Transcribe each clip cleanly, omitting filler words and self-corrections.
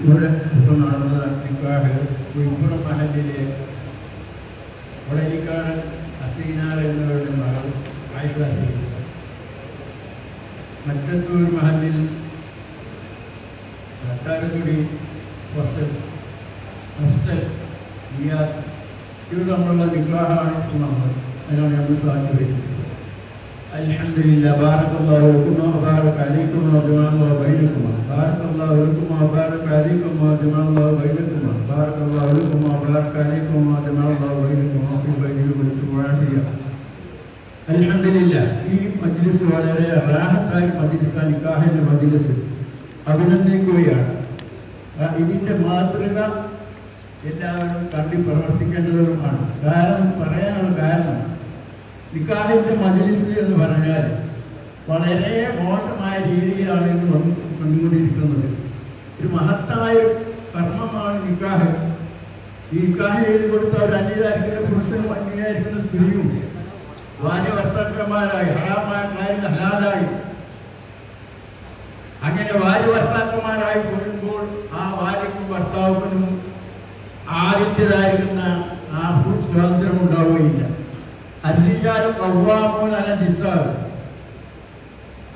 ഇവിടെ ഇപ്പോൾ നടന്ന നിക്കാഹ് കുയിപ്പുറം മഹലിലെ വളരിക്കാരൻ ഹസീനാർ എന്നിവരുടെ മകൾ ആയിഷ ഹസീന, മറ്റത്തൂർ മഹലിൽ സർക്കാരുകുടി അഫ്സൽ നിയാസ്, ഇവർ നമ്മളുള്ള നിക്കാഹാണ് ഇപ്പോൾ അതിനാണ് നമ്മൾ സാധിച്ചു വെച്ചിട്ടുള്ളത്. അൽഹംദുലില്ലാ, ബാറകല്ലാഹു ലക്കും വബാറക അലൈക്കും വജമഅല്ലാഹു ബൈനകുമാ, ബാറകല്ലാഹു ലക്കും വബാറക അലൈക്കും വജമഅല്ലാഹു ബൈനകുമാ, ബാറകല്ലാഹു ലക്കും വബാറക അലൈക്കും വജമഅല്ലാഹു ബൈനകുമാ ഫീ ബൈതിൽ മുഅഫിയ. അൽഹംദുലില്ലാ, ഈ മജ്ലിസ് വളരെ റാഹത്തായ മജ്ലിസാണ്, നിക്കാഹിന്റെ മജ്ലിസ്. അഭിനന്ദിക്കുകയാണ്. ഇതിൻ്റെ മാതൃക എല്ലാവരും കണ്ടി പ്രവർത്തിക്കേണ്ടതുമാണ്. പറയാനുള്ള കാരണം, നിക്കാഹിന്റെ മജ്ലിസ് എന്ന് പറഞ്ഞാൽ വളരെ മോശമായ രീതിയിലാണ് ഇന്ന് വന്നുകൊണ്ടിരിക്കുന്നത്. ഒരു മഹത്തായ കർമ്മമാണ് നിക്കാഹ്. ഈ നിക്കാഹ് ചെയ്ത് കൊടുത്ത ഒരു അന്യതായിരിക്കുന്ന പുരുഷനും അന്യതായിരിക്കുന്ന സ്ത്രീയും ഭാര്യ ഭർത്താക്കന്മാരായി ഹറാമായ കാര്യങ്ങൾ ഹലാലായി, അങ്ങനെ ഭാര്യ ഭർത്താക്കന്മാരായി കൊള്ളുമ്പോൾ ആ ഭാര്യക്കും ഭർത്താവിനും ആദ്യത്തേതായിരിക്കുന്ന ആ സ്വാതന്ത്ര്യം ഉണ്ടാവുകയില്ല. അരിജാലും ഖവ്വാമൂന അല നിസാ,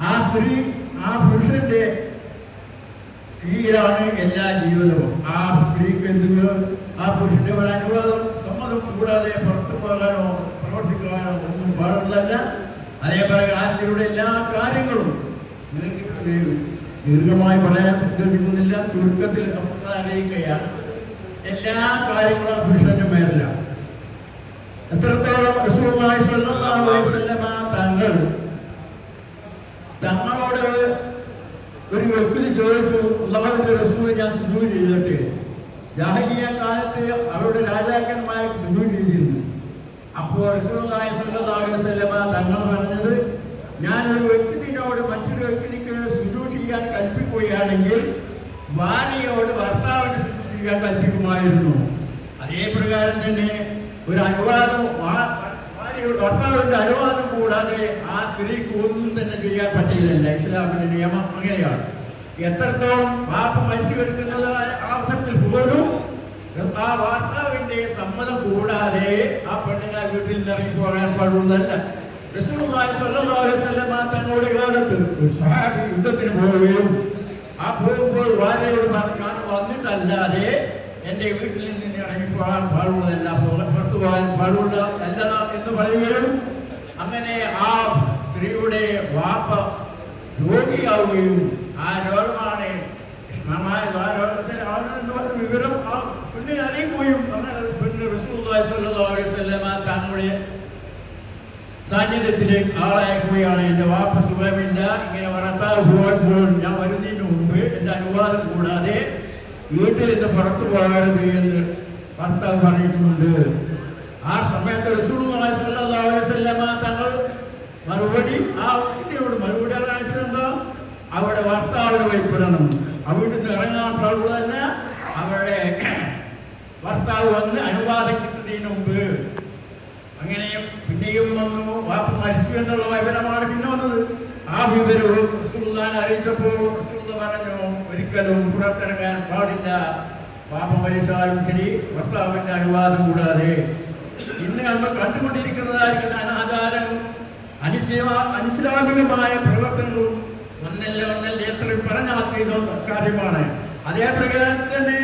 ആ സ്ത്രീ ആ പുരുഷന്റെ കീഴിലാണ് എല്ലാ ജീവിതവും. ആ സ്ത്രീക്ക് എന്തെങ്കിലും ആ പുരുഷന്റെ ഒരു അനുവാദം സമ്മതം കൂടാതെ പുറത്തു പോകാനോ പ്രവർത്തിക്കാനോ ഒന്നും പാടുള്ളതല്ല. അതേപോലെ ആ സ്ത്രീയുടെ എല്ലാ കാര്യങ്ങളും ദീർഘമായി പറയാൻ ഉദ്ദേശിക്കുന്നില്ല, ചുരുക്കത്തിൽ അറിയിക്കുകയാണ്. എല്ലാ കാര്യങ്ങളും പുരുഷന്റെ മേലിലാണ്. എത്രത്തോളം റസൂലുള്ളാഹി സ്വല്ലല്ലാഹു അലൈഹി വസല്ലമ തങ്ങളോട് ഒരു വ്യക്തി ചോദിച്ചു, അല്ലാഹുവിന്റെ റസൂൽ, ഞാൻ സുജൂദ് ചെയ്തിട്ട്. ജാഹിലിയ്യ കാലത്ത് അവരുടെ രാജാക്കന്മാർക്ക് സുജൂദ് ചെയ്തിരുന്നു. അപ്പോൾ റസൂലുള്ളാഹി സ്വല്ലല്ലാഹു അലൈഹി വസല്ലമ തങ്ങൾ പറഞ്ഞത്, ഞാനൊരു വ്യക്തിയോട് മറ്റൊരു വ്യക്തിക്ക് സുജൂദ് ചെയ്യാൻ കൽപ്പിക്കുകയാണെങ്കിൽ ഭാര്യയോട് ഭർത്താവിന് സുജൂദ് ചെയ്യാൻ കൽപ്പിക്കുമായിരുന്നു. അതേ പ്രകാരം തന്നെ ഒരു അനുവാദം ഭർത്താവിന്റെ അനുവാദം കൂടാതെ ആ സ്ത്രീക്ക് ഒന്നും തന്നെ ചെയ്യാൻ പറ്റില്ല. ഇസ്ലാമിന്റെ നിയമം അങ്ങനെയാണ്. എത്രത്തോളം പാപ മത്സ്യമെടുക്കുന്നതായ അവസരത്തിൽ പോലും ആ ഭർത്താവിന്റെ സമ്മതം കൂടാതെ ആ പെണ്ണിനെ വീട്ടിൽ നിന്ന് ഇറങ്ങി പോകാൻ പാടുള്ളതല്ല. റസൂലുള്ളാഹി സ്വല്ലല്ലാഹു അലൈഹി വസല്ലമ തങ്ങളുടെ കാലത്ത് ഒരു സ്വഹാബി യുദ്ധത്തിന് പോവുകയും ആ പോകുമ്പോൾ ഭാര്യയോട് ഞാൻ വന്നിട്ടല്ലാതെ എന്റെ വീട്ടിൽ നിന്ന് ഇറങ്ങി പോകാൻ പാടുള്ളതല്ല, പുറത്തു പോകാൻ പാടുള്ള അല്ല എന്ന് പറയുകയും അങ്ങനെ ആ സ്ത്രീയുടെ വാപ്പ രോഗിയാവുകയും ആ രോഗമാണ് വിവരം ആ പെണ്ണിനെ അറിയിക്കുകയും പിന്നെ റസൂലുള്ളാഹി സ്വല്ലല്ലാഹു അലൈഹി വസല്ലമ തങ്ങളുടെ സാന്നിധ്യത്തിലേക്ക് ആളയക്കുകയാണ്. എന്റെ വാപ്പ സുഖമില്ല, ഇങ്ങനെ ഭർത്താവ് ഞാൻ വരുന്നതിന് മുമ്പ് എന്റെ അനുവാദം കൂടാതെ വീട്ടിൽ നിന്ന് പുറത്തു പോകരുത് എന്ന് ഭർത്താവ് പറഞ്ഞിട്ടുണ്ട്. ആ സമയത്ത് റസൂലുള്ളാഹി സ്വല്ലല്ലാഹു അലൈഹി വസല്ലമ തങ്ങൾ മറുപടി ആ വ്യക്തിയോട് മറുപടി അറിയിച്ചതെന്താ, അവിടെ ഭർത്താവിന് ഭയപ്പെടണം, അവിടെ നിന്ന് ഇറങ്ങാൻ പാടുള്ളതല്ല, അവരുടെ ഭർത്താവ് വന്ന് അനുവാദം കിട്ടുന്നതിന് മുമ്പ്. അങ്ങനെയും പിന്നെയും വന്നു വാപ്പ മരിച്ചു എന്നുള്ള വിവരമാണ് പിന്നെ വന്നത്. ആ വിവരവും റസൂലുള്ളാഹിനെ അറിയിച്ചപ്പോൾ റസൂലുള്ളാഹി പറഞ്ഞു, ഒരിക്കലും പുറത്തിറങ്ങാൻ പാടില്ല, വാപ്പ മരിച്ചാലും ശരി ഭർത്താവിന്റെ അനുവാദം കൂടാതെ. ഇന്ന് നമ്മൾ കണ്ടുകൊണ്ടിരിക്കുന്നതായിരിക്കുന്ന അനാചാരങ്ങളും അനിസ്ലാമികമായ പ്രവർത്തനങ്ങളും ഒന്നല്ല എത്രയും പറഞ്ഞാത്ത കാര്യമാണ്. അതേ പ്രകാരം തന്നെ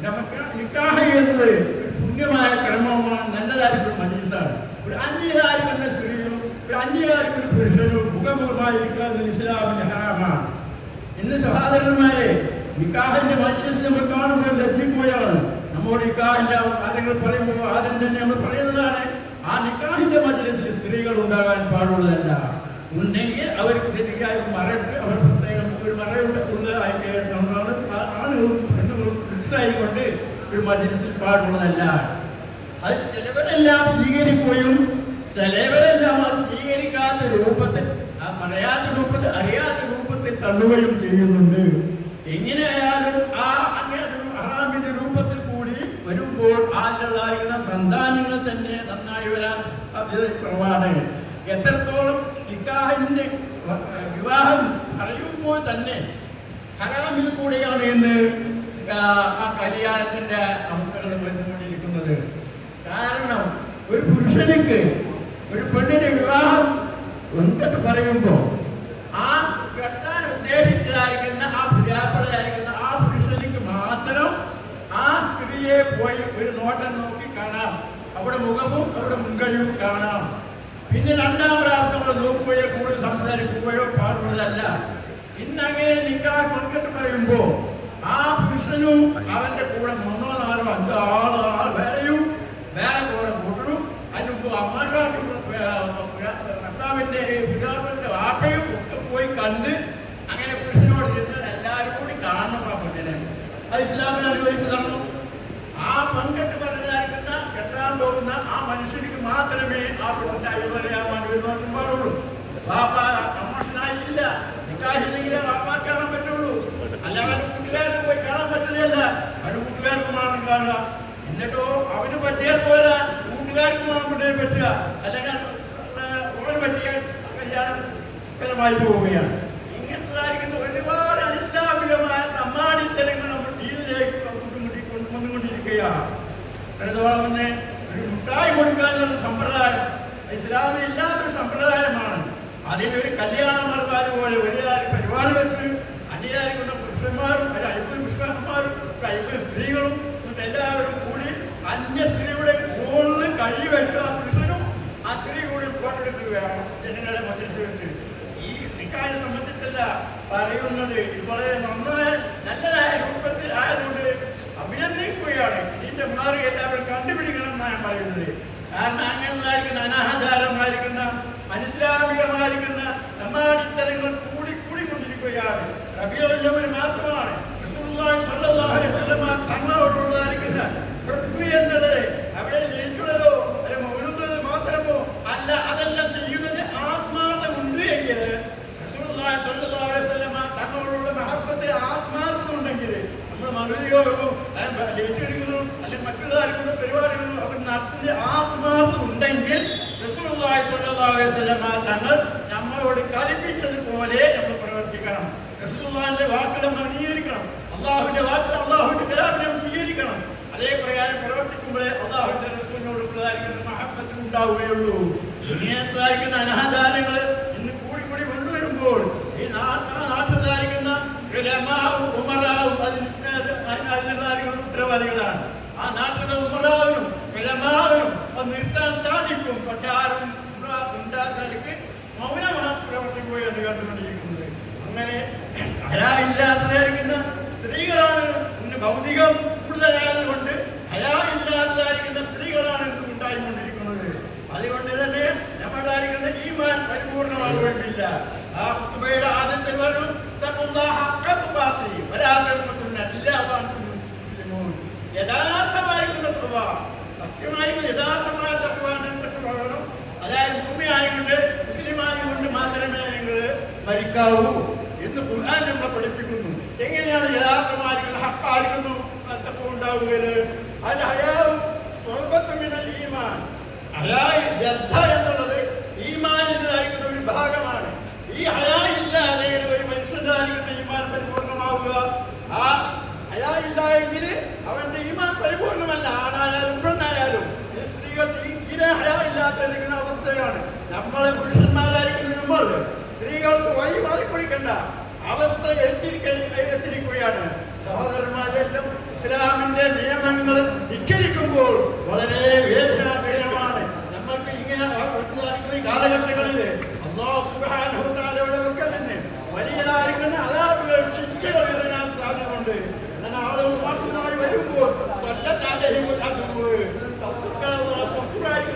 നമുക്ക് നിക്കാഹ് എന്നത് പുണ്യമായ ക്രമമാണ്, നല്ലതായിരിക്കും മജ്ലിസാണ്. ഒരു അന്യതായിരിക്കുന്ന സ്ത്രീയും ഒരു അന്യതായിരിക്കുന്ന പുരുഷനും മുഖമുഖമായിരിക്കുന്ന ഇസ്ലാമിന്റെ ഹറാമാണ്. ഇന്ന് സഹോദരന്മാരെ, നിക്കാഹിന്റെ മജ്ലിസ് നമ്മൾ കാണുമ്പോൾ ലജ്ജിക്കുകയാണ്. നമ്മോട് നിക്കാഹിന്റെ കാര്യങ്ങൾ പറയുമ്പോൾ ആദ്യം തന്നെ നമ്മൾ പറയുന്നതാണ്, ആ നിക്കാഹിന്റെ മജ്ലിസിൽ സ്ത്രീകൾ ഉണ്ടാകാൻ പാടുള്ളതല്ല. ഉണ്ടെങ്കിൽ അവർക്ക് തെറ്റിക്കായി മറട്ട് അവർ പ്രത്യേകം ഒരു മറയുള്ളതായിട്ടാണ് ആണുകളും പെണ്ണുങ്ങളും മിക്സായിക്കൊണ്ട് ഒരു മജ്ലിസിൽ പാടുള്ളതല്ല. അത് ചിലവരെല്ലാം സ്വീകരിക്കുകയും ചിലവരെല്ലാം അത് സ്വീകരിക്കാത്ത രൂപത്തിൽ, ആ പറയാത്ത രൂപത്തിൽ, അറിയാത്ത രൂപത്തിൽ തള്ളുകയും ചെയ്യുന്നുണ്ട്. എങ്ങനെയായാലും ആ ഹറാമിന്റെ രൂപത്തിൽ കൂടി വരുമ്പോൾ അതിലുള്ളായിരിക്കുന്ന സന്താനങ്ങൾ തന്നെ നന്നായി വരാൻ സാധ്യത കുറവാണ്. എത്രത്തോളം നിക്കാഹിന്റെ വിവാഹം പറയുമ്പോൾ തന്നെ ഹറാമിൽ കൂടെയാണ് എന്ന് ആ കല്യാണത്തിന്റെ അവസ്ഥകൾ വന്നുകൊണ്ടിരിക്കുന്നത്. കാരണം ഒരു പുരുഷനിക്ക് ഒരു പെണ്ണിന്റെ വിവാഹം എന്തൊക്കെ പറയുമ്പോൾ ആ കെട്ടാൻ ഉദ്ദേശിച്ചതായിരിക്കുന്ന ആ പുരാപ്പളയായിരിക്കുന്ന ആ പുരുഷനിക്ക് മാത്രം ആ സ്ത്രീയെ പോയി ഒരു നോട്ടം നോക്കി കാണാം. അവിടെ മുഖവും അവിടെ മുൻകഴിവും കാണാം. പിന്നെ രണ്ടാം പ്രാവശ്യം നമ്മൾ നോക്കുകയോ കൂടുതൽ സംസാരിക്കുകയോ പാടുള്ളതല്ല. ഇന്നങ്ങനെ നിക്കാഹ് കൊണ്ടിട്ട് പറയുമ്പോ ആ പുരുഷനും അവന്റെ കൂടെ 3 4 5 ആൾ വേറെയും വേറെ കൂടെ കൂട്ടണം. അതിന് മുമ്പ് ഭർത്താവിന്റെ പിതാവിന്റെ വാപ്പയും ഒക്കെ പോയി കണ്ട് അങ്ങനെ പുരുഷനോട് ചെന്ന് എല്ലാവരും കൂടി കാണണം ആ പെണ്ണിനെ. അത് ഇസ്ലാമിൽ അനുഭവിച്ചതാണ്. ആ പങ്കിട്ട് പറഞ്ഞതായിരിക്കുന്ന കെട്ടാൻ പോകുന്ന ആ മനുഷ്യർക്ക് മാത്രമേ ആ പെണ്ണിന്റെ അഴിമറിയാൻ വരുന്നവർക്കും പാടുള്ളൂ. വാപ്പ പ്രമോഷനായിട്ടില്ല, നിക്കാഹില്ലെങ്കിലേ വാപ്പാ കാണാൻ പറ്റുള്ളൂ. അല്ലാതെ കൂട്ടുകാരന് പോയി കാണാൻ പറ്റുകയല്ല. അവന് കൂട്ടുകാർക്കുമാണ് കാണുക. എന്നിട്ടോ അവന് പറ്റിയാൽ പോലെ കൂട്ടുകാർക്കുമാണ് കൊണ്ടേ പറ്റുക. അല്ലെങ്കിൽ അവന് പറ്റിയ കല്യാണം ഫലമായി പോവുകയാണ്. ഇങ്ങനത്തതായിരിക്കുന്ന ഒരുപാട് അനിസ്ലാമികമായ അമ്മാടിത്തരങ്ങൾ നമ്മൾ ദീനിലേക്ക് കൊണ്ടുവന്നുകൊണ്ടിരിക്കുകയാണ്. അത്രത്തോളം തന്നെ ഒരു മുട്ടായി കൊടുക്കുക എന്നുള്ള സമ്പ്രദായം ഇസ്ലാമിൽ ഇല്ലാത്തൊരു സമ്പ്രദായമാണ്. അതിനൊരു കല്യാണം നടത്താൻ പോലെ വലിയ പരിപാടി വെച്ച് അന്യതായിരിക്കുന്ന പുരുഷന്മാരും ഒരു 50 പുരുഷന്മാരും ഒരു 50 സ്ത്രീകളും എല്ലാവരും കൂടി അന്യ സ്ത്രീയുടെ മുകളിൽ കഴി വെച്ച് ആ പുരുഷനും ആ സ്ത്രീ കൂടി ഫോട്ടെടുക്കുകയാണ് ജനങ്ങളുടെ മധ്യത്തിൽ വെച്ച്. ഈ നിക്കാഹിനെ സംബന്ധിച്ചല്ല പറയുന്നത്. ഇത് വളരെ നല്ലതായ രൂപത്തിൽ ആയതുകൊണ്ട് അഭിനന്ദിക്കുകയാണ്. ഇതിന്റെ മാറി എല്ലാവരും കണ്ടുപിടിക്കണം എന്നാണ് ഞാൻ പറയുന്നത്. കാരണം അങ്ങനെയായിരിക്കുന്ന അനാചാരമായിരിക്കുന്ന അനിസ്ലാമികമായിരിക്കുന്ന നമ്മാടിത്തരങ്ങൾ കൂടിക്കൊണ്ടിരിക്കുകയാണ്. റബീഉൽ അവ്വൽ മാസമാണ്. റസൂലുള്ളാഹി സ്വല്ലല്ലാഹു അലൈഹി വസല്ലം തങ്ങളോടുള്ളതായിരിക്കുന്ന ഹുബ്ബ് എന്നുള്ളത് അവിടെ ജയിച്ചുള്ളതോ അല്ലെ മൗലൂദ് മാത്രമോ അല്ല. അതെല്ലാം ചെയ്യുന്നത് ആത്മാർത്ഥമുണ്ട് എങ്കിൽ റസൂലുള്ളാഹി സ്വല്ലല്ലാഹു അലൈഹി വസല്ലം തങ്ങളോടുള്ള മഹബ്ബത്ത് ആത്മാർത്ഥത ഉണ്ടെങ്കിൽ നമ്മൾ മൗലൂദിയോഗമോ ജയിച്ചെടുക്കുന്നു അല്ലെങ്കിൽ മറ്റുള്ളതായിരിക്കുന്ന പരിപാടികളോ അവർ നടത്തുന്ന ആത്മാർത്ഥത ഉണ്ടെങ്കിൽ റസൂലുള്ളാഹി സ്വല്ലല്ലാഹു അലൈഹി വസല്ലം തങ്ങൾ നമ്മളോട് കൽപ്പിച്ചതുപോലെ നമ്മൾ പ്രവർത്തിക്കണം. റസൂലുള്ളാഹിന്റെ വാക്കുകൾ നമ്മൾ അംഗീകരിക്കണം. അള്ളാഹുവിന്റെ വാക്കുകൾ അള്ളാഹുവിന്റെ കലാമിനെ സ്വീകരിക്കണം. അതേ പ്രകാരം പ്രവർത്തിക്കുമ്പോഴേ അള്ളാഹുവിന്റെ റസൂലിനോടുള്ളതായിരിക്കുന്ന മഹബ്ബത്ത് ഉണ്ടാവുകയുള്ളൂ. ഇങ്ങനത്തായിരിക്കുന്ന അനാചാരങ്ങൾ ഇന്ന് കൂടി കൊണ്ടുവരുമ്പോൾ ഈ നാട്ടിലായിരിക്കുന്ന ഉമറാവും അതിനുള്ളതായിരിക്കുന്ന ഉത്തരവാദികളാണ്. ആ നാട്ടിലെ ഉമറാവിനും ഉലമാവിനും അത് നിർത്താൻ സാധിക്കും. പക്ഷെ ആരും ഉണ്ടാക്കി മൗനമായി പ്രവർത്തിക്കുകയാണ് കണ്ടുകൊണ്ടിരിക്കുന്നത്. അങ്ങനെ ഹയായില്ലാത്തതായിരിക്കുന്ന സ്ത്രീകളാണ് ഇന്ന് ഭൗതികം കൂടുതലായതുകൊണ്ട് ഹയായില്ലാത്തതായിരിക്കുന്ന സ്ത്രീകളാണ് ഇന്ന് ഉണ്ടായിക്കൊണ്ടിരിക്കുന്നത്. അതുകൊണ്ട് തന്നെ നമ്മുടെതായിരിക്കുന്ന ഈമാൻ പരിപൂർണമാകുന്നില്ല. ആ ഖുതുബയുടെ ആദ്യത്തിൽ പറഞ്ഞു യഥാർത്ഥമായിരിക്കുന്ന തഖ്വ, സത്യമായിരിക്കുന്ന യഥാർത്ഥമായ തഖ്വ. അതായത് ഭൂമിയായതുകൊണ്ട് മുസ്ലിമായതുകൊണ്ട് മാത്രമേ നിങ്ങൾ മരിക്കാവൂ എന്ന് ഖുർആൻ നമ്മളെ പഠിപ്പിക്കുന്നു. എങ്ങനെയാണ് യഥാർത്ഥമായിരിക്കുന്ന ഹക്കായിരിക്കുന്നു തഖ്വ ഉണ്ടാവുകയത്? അത് ഹയാവും സ്വൽബത്തുമിനൽ ഈമാൻ. ഹയായി ശ്രദ്ധ എന്നുള്ളത് ഈമാനിൻ്റെതായിരിക്കുന്ന ഒരു ഭാഗമാണ്. ഈ ഹയാ ഇല്ലാതെ ഒരു മനുഷ്യൻ്റെതായിരിക്കുന്ന ഈമാൻ പരിപൂർണമാവുക. ആ ഹയാ ഇല്ലായെങ്കിൽ അവന്റെ ഈമാൻ പരിപൂർണമല്ല. ആണായാലും പെണ്ണായാലും സ്ത്രീകൾ തീരെ ഹയാ ഇല്ലാതിരിക്കുന്ന അവസ്ഥയാണ്. നമ്മളെ പുരുഷന്മാരായിരിക്കുന്ന സ്ത്രീകൾക്ക് വഴി മാറിക്കൊടുക്കേണ്ട അവസ്ഥ എത്തിരിക്കുകയാണ്. സഹോദരന്മാരെല്ലാം ഇസ്ലാമിന്റെ നിയമങ്ങൾ ധിക്കരിക്കുമ്പോൾ വളരെ വേദനാപീഠമാണ്. നമ്മൾക്ക് ഇങ്ങനെ കാലഘട്ടങ്ങളിൽ